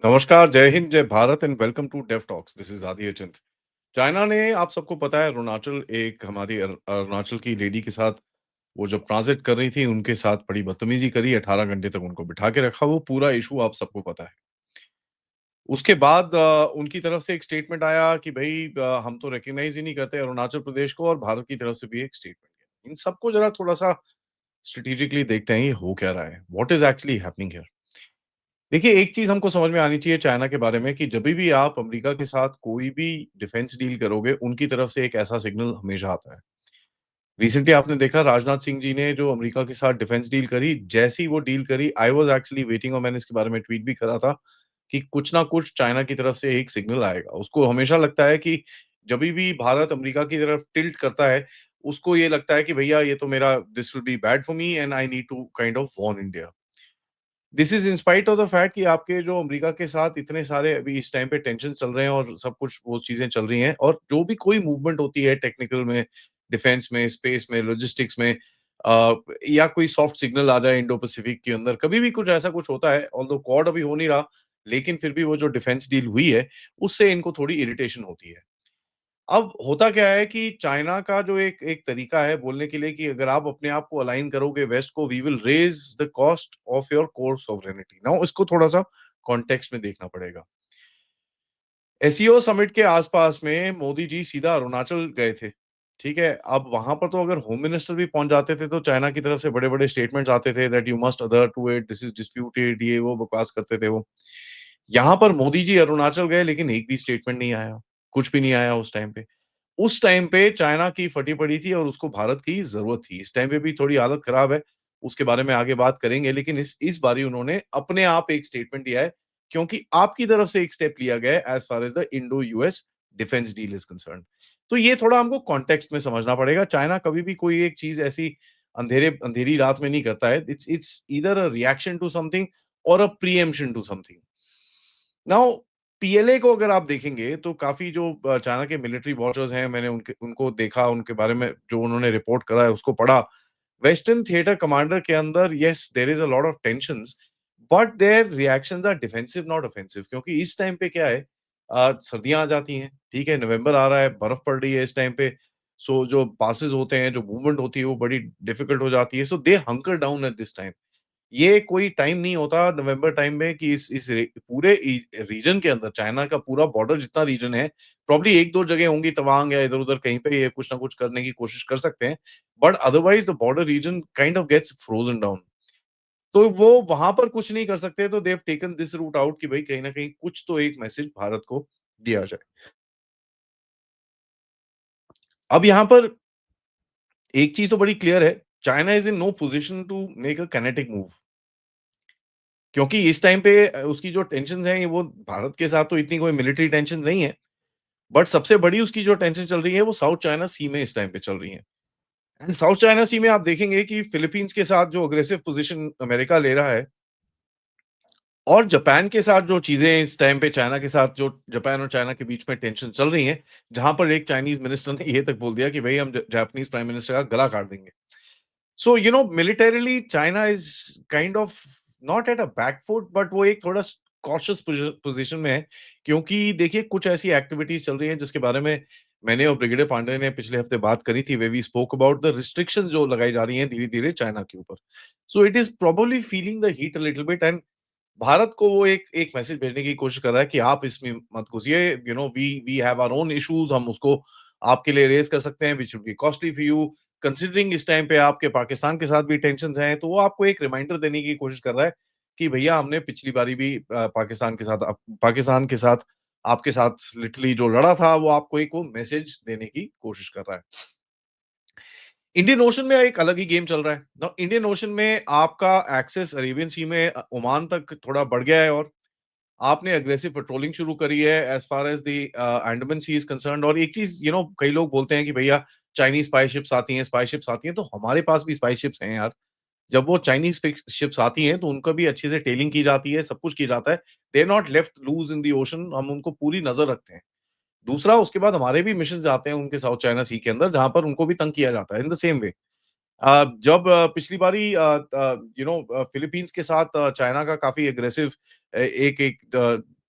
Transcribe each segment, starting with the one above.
नमस्कार, जय हिंद, जय Bharat and welcome to Dev talks. This is Adi Achint. China ने आप सबको पता है अरुणाचल एक हमारी अरुणाचल की लेडी के साथ वो जब ट्रांज़िट कर रही थी, उनके साथ बड़ी बदतमीज़ी करी, 18 घंटे तक उनको बिठा के रखा, वो पूरा इश्यू आप सबको पता है। उसके बाद उनकी तरफ से एक स्टेटमेंट आया कि भई हम तो रिकॉग्नाइज़ ही नहीं करते अरुणाचल प्रदेश को और भारत की तरफ से भी एक स्टेटमेंट गया। इन सबको ज़रा थोड़ा-सा स्ट्रैटेजिकली देखते हैं, ये हो क्या रहा है? What is actually happening here? देखिए, एक चीज़ हमको समझ में आनी चाहिए चाइना के बारे में कि जभी भी आप अमेरिका के साथ कोई भी डिफेंस डील करोगे, उनकी तरफ से एक ऐसा सिग्नल हमेशा आता है। रिसेंटली आपने देखा राजनाथ सिंह जी ने जो अमेरिका के साथ डिफेंस डील करी, जैसे ही वो डील करी, आई वाज़ एक्चुअली वेटिंग और मैंने इसके बारे में ट्वीट भी करा था कि कुछ ना कुछ चाइना की तरफ से एक सिग्नल आएगा। उसको हमेशा लगता है कि जभी भी भारत अमेरिका की तरफ टिल्ट करता है, उसको ये लगता है कि भैया ये तो मेरा this will be bad for me and I need to kind of warn India. This is in spite of the fact कि आपके जो अमेरिका के साथ इतने सारे अभी इस टाइम पे टेंशन चल रहे हैं और सब कुछ वो चीज़ें चल रही हैं और जो भी कोई मूवमेंट होती है टेक्निकल में, डिफेंस में, स्पेस में, लॉजिस्टिक्स में या कोई सॉफ्ट सिग्नल आ जाए इंडो पैसिफिक के अंदर, कभी भी कुछ ऐसा कुछ होता है, ऑल्दो क्वाड अभी हो नहीं रहा, लेकिन फिर भी वो जो डिफेंस डील हुई है, उससे इनको थोड़ी इरिटेशन होती है। अब होता क्या है कि चाइना का जो एक एक तरीका है बोलने के लिए कि अगर आप अपने आप को अलाइन करोगे वेस्ट को, we will raise the cost of your core sovereignty. Now इसको थोड़ा-सा कॉन्टेक्स्ट में देखना पड़ेगा। एससीओ समिट के आस-पास में मोदी जी सीधा अरुणाचल गए थे, ठीक है? अब वहाँ पर तो अगर होम मिनिस्टर भी पहुँच जाते थे, तो चाइना की तरफ से बड़े-बड़े स्टेटमेंट्स आते थे that you must adhere to it, this is disputed, ये वो बकवास करते थे वो। यहाँ पर मोदी जी अरुणाचल गए, लेकिन एक भी स्टेटमेंट नहीं आया, कुछ भी नहीं आया उस टाइम पे। उस टाइम पे चाइना की फटी पड़ी थी और उसको भारत की ज़रूरत थी। इस टाइम पे भी थोड़ी हालत खराब है, उसके बारे में आगे बात करेंगे, लेकिन इस बारी उन्होंने अपने आप एक स्टेटमेंट दिया है, क्योंकि आपकी तरफ से एक स्टेप लिया गया है as far as the Indo US defence deal is concerned. तो ये थोड़ा हमको कॉन्टेक्स्ट में समझना पड़ेगा। चाइना कभी भी कोई एक चीज़ ऐसी अंधेरी रात में नहीं करता है। It's it's either a reaction to something और a preemption to something. Now PLA को अगर आप देखेंगे तो काफ़ी जो चाइना के मिलिट्री वॉचर्स हैं, मैंने उनको देखा, उनके बारे में जो उन्होंने रिपोर्ट करा है, उसको पढ़ा। वेस्टर्न थिएटर कमांडर के अंदर yes there is a lot of tensions, but their reactions are defensive not offensive क्योंकि इस टाइम पे क्या है सर्दियाँ आ जाती हैं, ठीक है? नवंबर आ रहा है, बर्फ पड़ रही है इस टाइम पे। सो जो पासेस होते हैं, जो मूवमेंट होती है, वो बड़ी डिफिकल्ट हो जाती है। सो दे हंकर डाउन एट दिस टाइम। ये कोई टाइम नहीं होता नवंबर टाइम में कि इस पूरे रीजन के अंदर चाइना का पूरा बॉर्डर जितना रीजन है, प्रॉब्ली 1-2 जगह होंगी तवांग या इधर-उधर कहीं पे ये कुछ ना कुछ करने की कोशिश कर सकते हैं। But otherwise the border region kind of gets frozen down. तो वो वहाँ पर कुछ नहीं कर सकते, तो they have taken this route out कि भई कहीं न कहीं कुछ तो एक मैसेज भारत को दिया जाए। अब यहाँ पर एक चीज़ तो बड़ी क्लियर है, China is in no position to make a kinetic move. क्योंकि इस टाइम पे उसकी जो टेंशन्स हैं, वो भारत के साथ तो इतनी कोई मिलिट्री टेंशन नहीं है। बट सबसे बड़ी उसकी जो टेंशन चल रही है, वो साउथ चाइना सी में इस टाइम पे चल रही है। एंड साउथ चाइना सी में आप देखेंगे कि फिलीपींस के साथ जो अग्रेसिव पोज़ीशन अमेरिका ले रहा है और जापान के साथ जो चीज़ें इस टाइम पे चाइना के साथ जो जापान और चाइना के बीच में टेंशन चल रही हैं, जहाँ पर एक चाइनीज़ मिनिस्टर ने ये तक बोल दिया कि भई हम ज जापानीज़ प्राइम मिनिस्टर का गला काट देंगे। So you know militarily China is kind of not at a back foot but वो एक थोड़ा कॉशियस पोजीशन में है क्योंकि देखिए कुछ ऐसी एक्टिविटीज चल रही हैं जिसके बारे में मैंने और ब्रिगेडियर पांडे ने पिछले हफ्ते बात करी थी way we spoke about the restrictions जो लगाई जा रही हैं धीरे धीरे चाइना के ऊपर so it is probably feeling the heat a little bit and Bharat को वो एक एक मैसेज भेजने की कोशिश कर रहा है कि आप इसमें मत घुसिए you know we we have our own issues हम उसको आपके लिए रेज कर सकते हैं which would be costly for you considering इस टाइम पे आपके पाकिस्तान के साथ भी टेंशन्स हैं तो वो आपको एक रिमाइंडर देने की कोशिश कर रहा है कि भैया हमने पिछली बारी भी पाकिस्तान के साथ आपके साथ लिटरली जो लड़ा था वो आपको एक वो मैसेज देने की कोशिश कर रहा है इंडियन ओशन में एक अलग ही गेम चल रहा है ना इंडियन ओशन में आपका एक्सेस अरेबियन सी में ओमान तक थोड़ा बढ़ गया है और आपने अग्रेसिव पेट्रोलिंग शुरू करी है as far as the Andaman sea is concerned और एक चीज़ यू नो कई लोग बोलते हैं कि भैया चाइनीज़ स्पाई शिप्स आती हैं, तो हमारे पास भी स्पाई शिप्स हैं यार। जब वो चाइनीज़ शिप्स आती हैं, तो उनका भी अच्छे से टेलिंग की जाती है, सब कुछ किया जाता है। They are not left loose in the ocean हम उनको पूरी नज़र रखते हैं। दूसरा उसके बाद हमारे भी मिशन्स आते हैं उनके साउथ चाइना सी के अंदर, जहाँ पर उनको भी तंग किया जाता है इन द सेम वे। जब पिछली बारी फिलीपींस के साथ चाइना का काफ़ी एग्रेसिव एक एक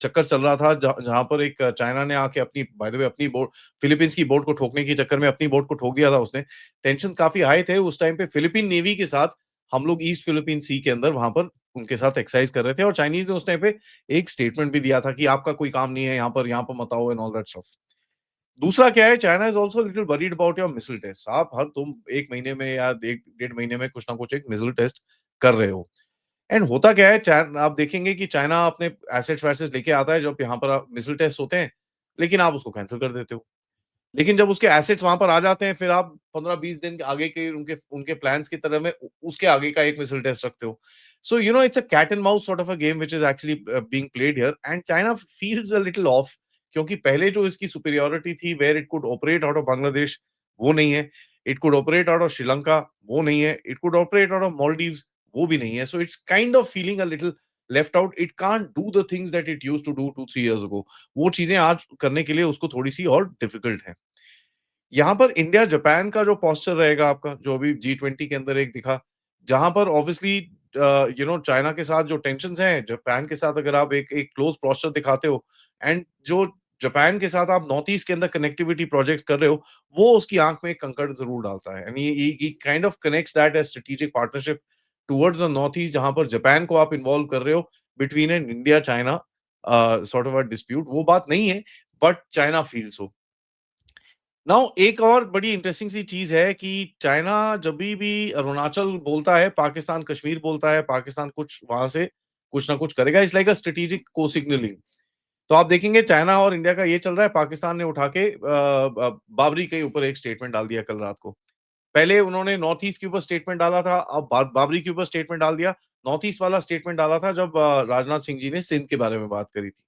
चक्कर चल रहा था जहाँ पर एक चाइना ने आके अपनी बाय द वे अपनी बोट फिलीपींस की बोट को ठोकने के चक्कर में अपनी बोट को ठोक दिया था उसने। टेंशन्स काफ़ी हाई थे उस टाइम पे फिलीपीन नेवी के साथ हम लोग ईस्ट फिलीपीन सी के अंदर वहाँ पर उनके साथ एक्सरसाइज कर रहे थे और चाइनीज़ ने उस टाइम पे एक स्टेटमेंट भी दिया था कि आपका कोई काम नहीं है यहाँ पर मत आओ एंड ऑल दैट स्टफ। दूसरा क्या है China is also little worried about your missile test. आप हर तुम 1 महीने में या 1 डेढ़ महीने में कुछ ना कुछ एक मिसाइल टेस्ट कर रहे हो। एंड होता क्या है चाइ आप देखेंगे कि चाइना अपने एसेट्स वैसेट्स लेके आता है जब यहाँ पर मिसाइल टेस्ट होते हैं, लेकिन आप उसको कैंसल कर देते हो। लेकिन जब उसके एसेट्स वहाँ पर आ जाते हैं, फिर आप 15-20 दिन के आगे के उनके उनके प्लान्स की तरह में उसके आगे का एक मिसाइल टेस्ट रखते हो। So it's a cat and mouse sort of a game which is actually being played here and China feels a little off क्योंकि पहले जो इसकी सुपीरियॉरिटी थी where it could operate out of Bangladesh, वो नहीं है। It could operate out of Sri Lanka, वो नहीं है। It could operate out of Maldives, वो भी नहीं है। So it's kind of feeling a little left out. It can't do the things that it used to do 2-3 years ago. वो चीज़ें आज करने के लिए उसको थोड़ी-सी और डिफिकल्ट है। यहाँ पर इंडिया जापान का जो पोस्चर रहेगा आपका, जो अभी G20 के अंदर एक दिखा, जहाँ पर ऑब्वियसली चाइना के साथ जो टेंशन्स हैं, जापान के साथ अगर आप एक एक क्लोज़ पोस्चर दिखाते हो एंड जो जापान के साथ आप नॉर्थ ईस्ट के अंदर कनेक्टिविटी प्रोजेक्ट्स कर रहे हो, वो उसकी आँख में एक कंकड़ ज़रूर डालता है and he kind of connects that as strategic partnership towards the north east जहाँ पर जापान को आप इन्वॉल्व कर रहे हो between an India China sort of a dispute वो बात नहीं है, but China feels so. Now एक और बड़ी इंटरेस्टिंग सी चीज़ है कि चाइना जभी भी अरुणाचल बोलता है, पाकिस्तान कश्मीर बोलता है, पाकिस्तान कुछ वहाँ से कुछ ना कुछ करेगा। It's like a strategic co-signalling. तो आप देखेंगे चाइना और इंडिया का ये चल रहा है, पाकिस्तान ने उठा के बाबरी के ऊपर एक स्टेटमेंट डाल दिया कल रात को। पहले उन्होंने नॉर्थ ईस्ट के ऊपर स्टेटमेंट डाला था, अब बाबरी के ऊपर स्टेटमेंट डाल दिया। नॉर्थ ईस्ट वाला स्टेटमेंट डाला था जब राजनाथ सिंह जी ने सिंध के बारे में बात करी थी।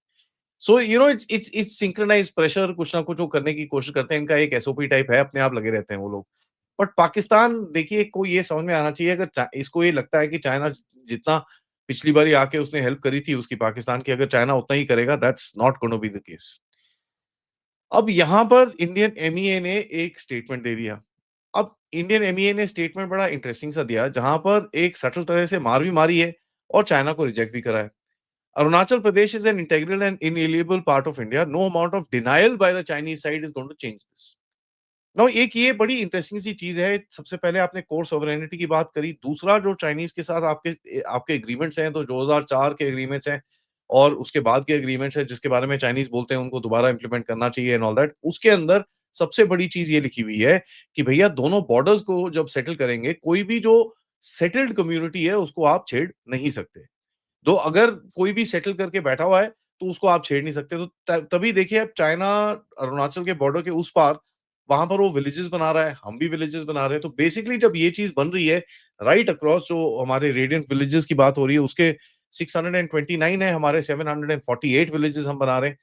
सो इट्स सिंक्रोनाइज्ड प्रेशर कुछ ना कुछ वो करने की कोशिश करते हैं। इनका एक एसओपी टाइप है, अपने आप लगे रहते हैं वो लोग। बट पाकिस्तान देखिए को ये समझ में आना चाहिए अगर चा इसको ये लगता है कि चाइना जितना पिछली बारी आके उसने हेल्प करी थी उसकी पाकिस्तान की, अगर चाइना उतना ही करेगा that's not gonna be the case. अब यहाँ पर इंडियन एमईए ने एक स्टेटमेंट दे दिया। अब इंडियन एमईए ने स्टेटमेंट बड़ा इंटरेस्टिंग सा दिया, जहाँ पर एक सटल तरह से मार भी मारी है और चाइना को रिजेक्ट भी करा है। Arunachal Pradesh is an integral and inalienable part of India. No amount of denial by the Chinese side is going to change this. Now एक ये बड़ी इंटरेस्टिंग सी चीज़ है। सबसे पहले आपने कोर सॉवरेनिटी की बात करी। दूसरा जो चाइनीज़ के साथ आपके आपके एग्रीमेंट्स हैं, तो 2004 के एग्रीमेंट्स हैं और उसके बाद के एग्रीमेंट्स हैं, जिसके बारे में चाइनीज़ बोलते हैं उनको दोबारा इम्प्लीमेंट करना चाहिए एंड ऑल दैट। उसके अंदर सबसे बड़ी चीज़ ये लिखी हुई है कि भैया दोनों बॉर्डर्स को जब सेटल करेंगे, कोई भी जो सेटल्ड कम्युनिटी है, उसको आप छेड़ नहीं सकते। तो अगर कोई भी सेटल करके बैठा हुआ है, तो उसको आप छेड़ नहीं सकते। तो तभी देखिए अब चाइना अरुणाचल के बॉर्डर के उस पार, वहाँ पर वो विलेजेस बना रहा है, हम भी विलेजेस बना रहे हैं। तो बेसिकली जब ये चीज़ बन रही है, राइट अक्रॉस जो हमारे रेडिएंट विलेजेस की बात हो रही है, उसके 629 है, हमारे 748 विलेजेस हम बना रहे हैं।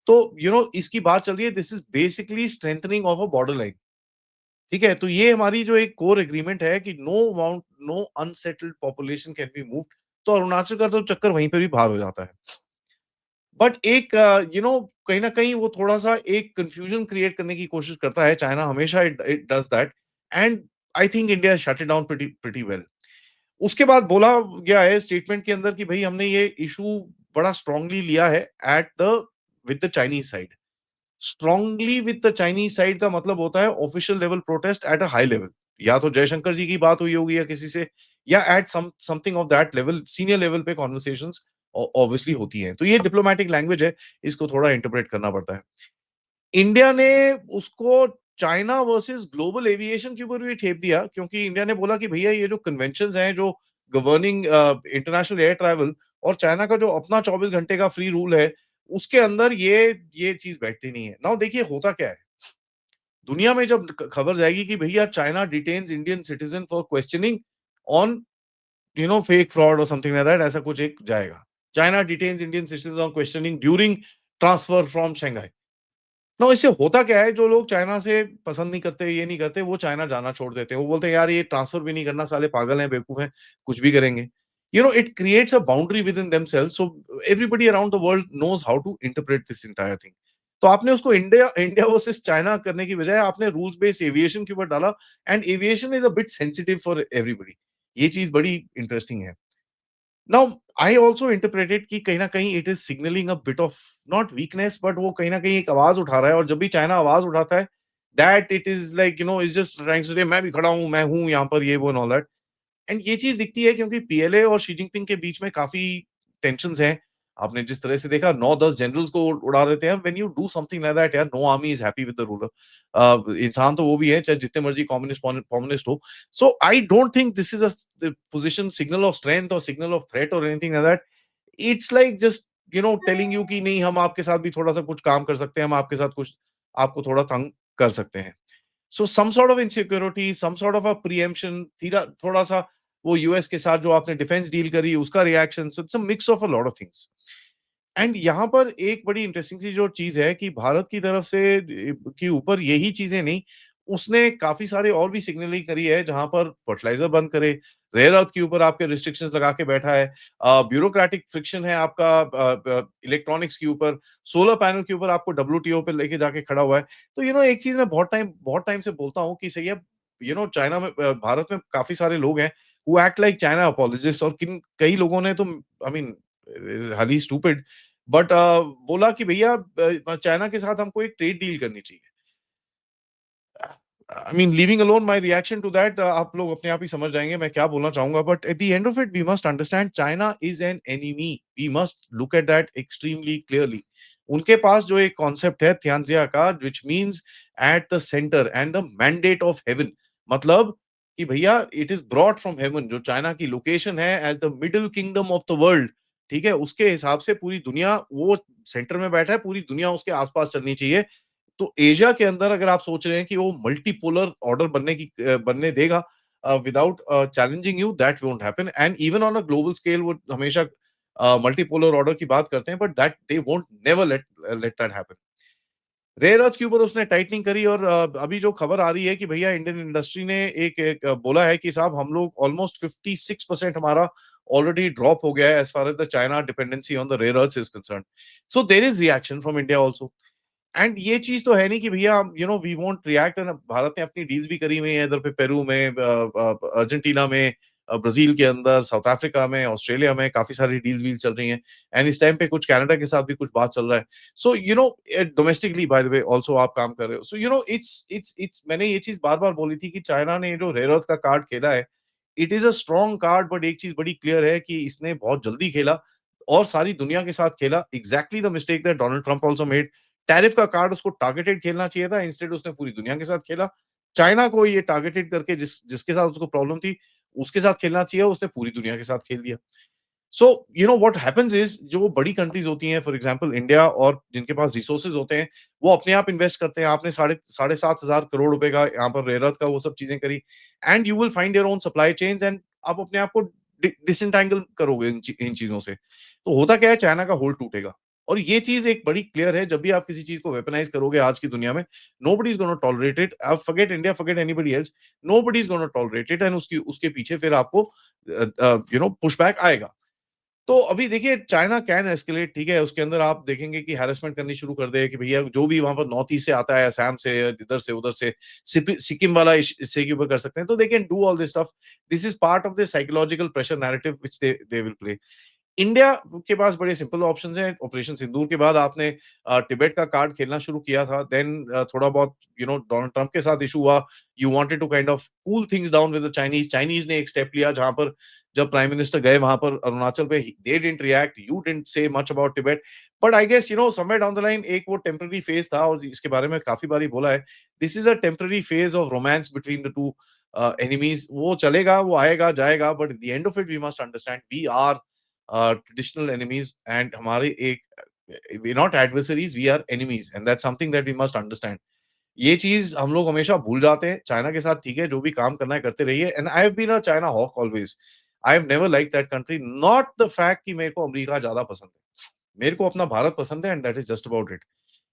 तो इसकी बात चल रही है, this is basically strengthening of a border line. ठीक है? तो ये हमारी जो एक कोर एग्रीमेंट है कि no unsettled population can be moved. तो अरुणाचल का तो चक्कर वहीं पे भी पार हो जाता है। बट एक कहीं न कहीं वो थोड़ा-सा एक कन्फ्यूजन क्रिएट करने की कोशिश करता है चाइना हमेशा it it does that and I think India has shut it down pretty pretty well. उसके बाद बोला गया है स्टेटमेंट के अंदर कि भई हमने ये इश्यू बड़ा स्ट्रांगली लिया है at the with the Chinese side. Strongly with the Chinese side का मतलब होता है official level protest at a high level. या तो जयशंकर जी की बात हुई होगी या किसी से या at something of that level senior level पे कन्वर्सेशंस ऑब्वियसली होती हैं। तो ये डिप्लोमैटिक लैंग्वेज है, इसको थोड़ा इंटरप्रेट करना पड़ता है। इंडिया ने उसको चाइना वर्सेस ग्लोबल एविएशन के ऊपर भी ठेप दिया क्योंकि इंडिया ने बोला कि भैया ये जो कन्वेंशंस हैं जो गवर्निंग इंटरनेशनल एयर ट्रैवल और चाइना का जो अपना 24 घंटे का फ्री रूल है, उसके अंदर ये चीज़ बैठती नहीं है। नाउ देखिए होता क्या है, दुनिया में जब खबर जाएगी कि भैया China डिटेन्स Indian citizen for questioning on fake fraud और समथिंग लाइक दैट ऐसा कुछ एक जाएगा। China डिटेन्स Indian citizen on questioning during transfer from Shanghai. तो इससे होता क्या है, जो लोग चाइना से पसंद नहीं करते, ये नहीं करते, वो चाइना जाना छोड़ देते हैं। वो बोलते हैं यार ये ट्रांसफर भी नहीं करना, साले पागल हैं, बेवकूफ हैं, कुछ भी करेंगे। It creates a boundary within themselves, so everybody around the world knows how to interpret this entire thing. तो आपने उसको इंडिया इंडिया वर्सेस चाइना करने की बजाय आपने रूल्स बेस्ड एविएशन के ऊपर डाला and aviation is a bit sensitive for everybody. ये चीज़ बड़ी इंटरेस्टिंग है। नाउ आई आल्सो इंटरप्रेटेड कि कहीं न कहीं it is signalling a bit of not weakness but वो कहीं न कहीं एक आवाज़ उठा रहा है और जब भी चाइना आवाज़ उठाता है, that it is like it's just trying to say मैं भी खड़ा हूँ, मैं हूँ यहाँ पर ये वो एंड ऑल दैट। एंड ये चीज़ दिखती है क्योंकि पीएलए और शी जिनपिंग के बीच में काफ़ी टेंशन्स हैं। आपने जिस तरह से देखा 9-10 जनरल्स को उड़ा देते हैं when you do something like that यार no army is happy with the ruler. इंसान तो वो भी है चाहे जितने मर्ज़ी कम्युनिस्ट हो। So I don't think this is position signal of strength और सिग्नल ऑफ थ्रेट और anything like that. It's like just telling you कि नहीं हम आपके साथ भी थोड़ा-सा कुछ काम कर सकते हैं, हम आपके साथ कुछ आपको थोड़ा तंग कर सकते हैं। So some sort of insecurity, some sort of a preemption, थीरा थोड़ा-सा वो यूएस के साथ जो आपने डिफेंस डील करी, उसका reaction, so it's a mix of a lot of things. And यहाँ पर एक बड़ी इंटरेस्टिंग सी जो चीज़ है कि भारत की तरफ से के ऊपर यही चीज़ें नहीं, उसने काफ़ी सारे और भी सिग्नलिंग करी है, जहाँ पर फर्टिलाइज़र बंद करे, रेयर अर्थ के ऊपर आपके रिस्ट्रिक्शंस लगा के बैठा है। ब्यूरोक्रेटिक फ्रिक्शन है आपका इलेक्ट्रॉनिक्स के ऊपर, सोलर पैनल के ऊपर आपको डब्ल्यूटीओ पे लेके जाके खड़ा हुआ है। तो एक चीज़ मैं बहुत टाइम से बोलता हूँ कि सही है, चाइना में भारत में काफ़ी सारे लोग हैं, हू एक्ट लाइक चाइना अपोलोजिस्ट और कई लोगों ने तो I mean highly stupid but बोला कि भैया चाइना के साथ हमको एक ट्रेड डील करनी चाहिए। I mean leaving alone my reaction to that आप लोग अपने आप ही समझ जाएँगे मैं क्या बोलना चाहूँगा but at the end of it we must understand China is an enemy. We must look at that extremely clearly. उनके पास जो एक कॉन्सेप्ट है थियानजिया का which means at the centre and the mandate of heaven. मतलब कि भैया it is brought from heaven. जो चाइना की लोकेशन है as the middle kingdom of the world, ठीक है? उसके हिसाब से पूरी दुनिया वो सेंटर में बैठा है, पूरी दुनिया उसके आस-पास चलनी चाहिए। तो एशिया के अंदर अगर आप सोच रहे हैं कि वो मल्टीपोलर ऑर्डर बनने देगा without challenging you, that won't happen and even on a global scale वो हमेशा मल्टीपोलर ऑर्डर की बात करते हैं but that they won't never let let that happen. Rare earth के ऊपर उसने टाइटनिंग करी और अभी जो खबर आ रही है कि भैया इंडियन इंडस्ट्री ने बोला है कि साहब हम लोग ऑलमोस्ट 56% हमारा ऑलरेडी ड्रॉप हो गया है as far as the China dependency on the rare earth is concerned. So there is reaction from India also. And ये चीज़ तो है नहीं कि भैया we won't react and Bharat ने अपनी डील्स भी करी हुई हैं इधर पे पेरू में अर्जेंटीना में ब्राज़ील के अंदर, साउथ अफ्रीका में, ऑस्ट्रेलिया में काफ़ी सारी डील्स चल रही हैं एंड इस टाइम पे कुछ कनाडा के साथ भी कुछ बात चल रहा है। So domestically by the way also आप काम कर रहे हो। सो इट्स मैंने ये चीज़ बार-बार बोली थी कि चाइना ने जो रेयर अर्थ का कार्ड खेला है, it is a strong card but एक चीज़ बड़ी क्लियर है कि इसने बहुत जल्दी खेला और सारी दुनिया के साथ खेला। Exactly the mistake that Donald Trump also made. Tariff का कार्ड उसको टारगेटेड खेलना चाहिए था, इंस्टेड उसने पूरी दुनिया के साथ खेला। चाइना को ये टारगेटेड करके जिसके साथ उसको प्रॉब्लम थी, उसके साथ खेलना चाहिए, उसने पूरी दुनिया के साथ खेल दिया। सो व्हाट हैपेंस इज़ जो बड़ी कंट्रीज़ होती हैं फॉर एग्जांपल इंडिया और जिनके पास रिसोर्सेज़ होते हैं, वो अपने आप इन्वेस्ट करते हैं। आपने साढ़े 7,000 करोड़ रुपए का यहाँ पर रेयर अर्थ का वो सब चीज़ें करी and you will find your own supply chains and आप अपने आप को डिसएंटेंगल करोगे इन चीज़ों से। तो होता क्या है चाइना का होल्ड टूटेगा और ये चीज़ एक बड़ी क्लियर है जब भी आप किसी चीज़ को वेपनाइज़ करोगे आज की दुनिया में, nobody is gonna tolerate it. आप forget India, forget anybody else, nobody is gonna tolerate it and उसकी उसके पीछे फिर आपको पुशबैक आएगा। तो अभी देखिए चाइना कैन एस्केलेट, ठीक है, उसके अंदर आप देखेंगे कि हैरेसमेंट करनी शुरू कर दे कि भैया जो भी वहाँ पर नॉर्थ ईस्ट से आता है, असम से, इधर से, उधर से, सिक्किम वाला इससे के ऊपर कर सकते हैं। तो they can do all this stuff. This is part of the psychological pressure narrative which they will play. India के पास बड़े सिंपल ऑप्शंस हैं। ऑपरेशन सिंदूर के बाद आपने तिब्बत का कार्ड खेलना शुरू किया था। देन थोड़ा बहुत डोनाल्ड ट्रम्प के साथ इश्यू हुआ। You wanted to kind of cool things down with the Chinese. Chinese ने एक स्टेप लिया जहाँ पर जब प्राइम मिनिस्टर गए वहाँ पर अरुणाचल पे, they didn't react, you didn't say much about Tibet. But I guess somewhere down the line एक वो टेम्परेरी फेज़ था और इसके बारे में काफ़ी बारी बोला है। This is a temporary phase of romance between the 2 enemies. वो चलेगा, वो आएगा, जाएगा but at the end of it we must understand we are traditional enemies and हमारे एक we not adversaries, we are enemies and that's something that we must understand. ये चीज हम लोग हमेशा भूल जाते हैं। चाइना के साथ ठीक है, जो भी काम करना है करते रहिए and I have been a China hawk always. I have never like that country, not the fact कि मेरे को अमेरिका ज्यादा पसंद है। मेरे को अपना भारत पसंद है and that is just about it.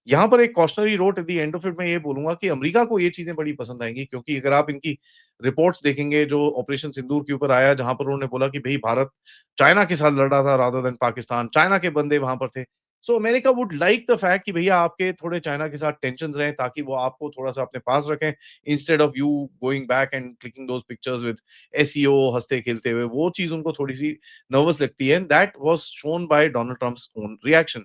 यहाँ पर एक cautionary note eight the end of it मैं ये बोलूँगा कि अमेरिका को ये चीज़ें बड़ी पसंद आएँगी क्योंकि अगर आप इनकी रिपोर्ट्स देखेंगे जो ऑपरेशन सिंदूर के ऊपर आया जहाँ पर उन्होंने बोला कि भई भारत चाइना के साथ लड़ रहा था रादर देन पाकिस्तान, चाइना के बंदे वहाँ पर थे। So America would like the fact कि भैया आपके थोड़े चाइना के साथ टेंशन्स रहें ताकि वो आपको थोड़ा-सा अपने पास रखें, instead of you going back and clicking those pictures with SEO हँसते-खेलते हुए, वो चीज़ उनको थोड़ी-सी नर्वस लगती है and that was shown by Donald Trump's own reaction.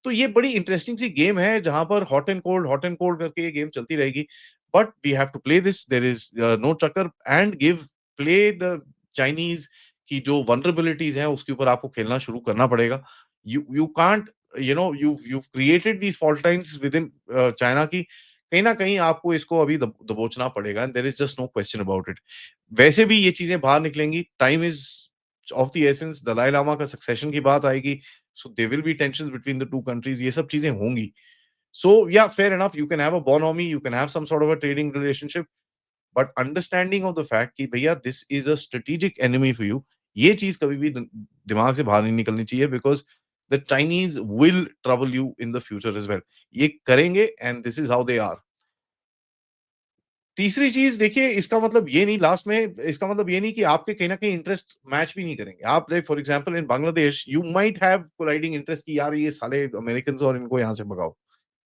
तो ये बड़ी इंटरेस्टिंग सी गेम है जहाँ पर हॉट एंड कोल्ड करके ये गेम चलती रहेगी। But we have to play this, there is no चक्कर and give play the Chinese की जो वल्नरेबिलिटीज़ हैं उसके ऊपर आपको खेलना शुरू करना पड़ेगा। You can't you've created these fault lines within China की कहीं न कहीं आपको इसको अभी दबोचना पड़ेगा and there is just no question about it. वैसे भी ये चीज़ें बाहर निकलेंगी, time is of the essence, Dalai Lama का सक्सेशन की बात आएगी, so there will be tensions between the 2 countries, ये सब चीज़ें होंगी। So yeah, fair enough. You can have a bonhomie, you can have some sort of a trading relationship, but understanding of the fact कि भैया this is a strategic enemy for you, ये चीज़ कभी भी दिमाग से बाहर नहीं निकलनी चाहिए because the Chinese will trouble you in the future as well. ये करेंगे and this is how they are. तीसरी चीज़ देखिए इसका मतलब ये नहीं लास्ट में इसका मतलब ये नहीं कि आपके कहीं न कहीं इंटरेस्ट मैच भी नहीं करेंगे। आप like for example in Bangladesh you might have colliding interest कि यार ये साले अमेरिकन्स और इनको यहाँ से भगाओ।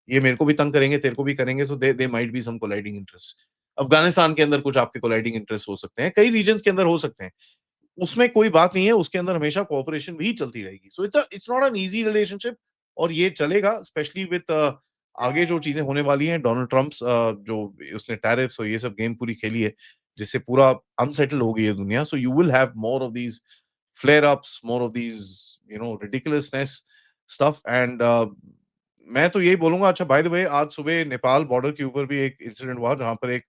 ये मेरे को भी तंग करेंगे, तेरे को भी करेंगे, so they might be some colliding interest. Afghanistan के अंदर कुछ आपके कोलाइडिंग इंटरेस्ट हो सकते हैं, कई रीजन्स के अंदर हो सकते हैं। उसमें कोई बात नहीं है, उसके अंदर हमेशा कोऑपरेशन भी चलती रहेगी। So it's not an easy relationship और ये चलेगा स्पेशली विथ आगे जो चीज़ें होने वाली हैं, डोनाल्ड ट्रम्प्स जो उसने टैरिफ्स और ये सब गेम पूरी खेली है, जिससे पूरा अनसेटल हो गई है दुनिया। So you will have more of these flare ups, more of these ridiculousness stuff and मैं तो यही बोलूँगा। अच्छा बाय द वे आज सुबह नेपाल बॉर्डर के ऊपर भी एक इंसिडेंट हुआ जहाँ पर एक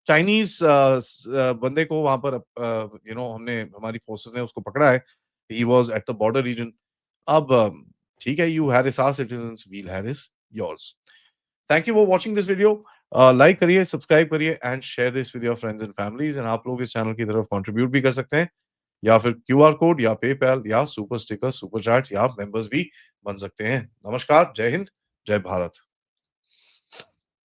चाइनीज़ बंदे को वहाँ पर हमने हमारी फोर्सेस ने उसको पकड़ा है। He was at the border region. अब ठीक है, you harass our citizens, we'll harass yours. Thank you for watching this video. Like करिए, सब्सक्राइब करिए and share this with your friends and families and आप लोग इस चैनल की तरफ कंट्रीब्यूट भी कर सकते हैं या फिर क्यूआर कोड या पेपैल या सुपर स्टिकर, सुपर चैट्स या मेंबर्स भी बन सकते हैं। नमस्कार, जय हिंद, जय भारत।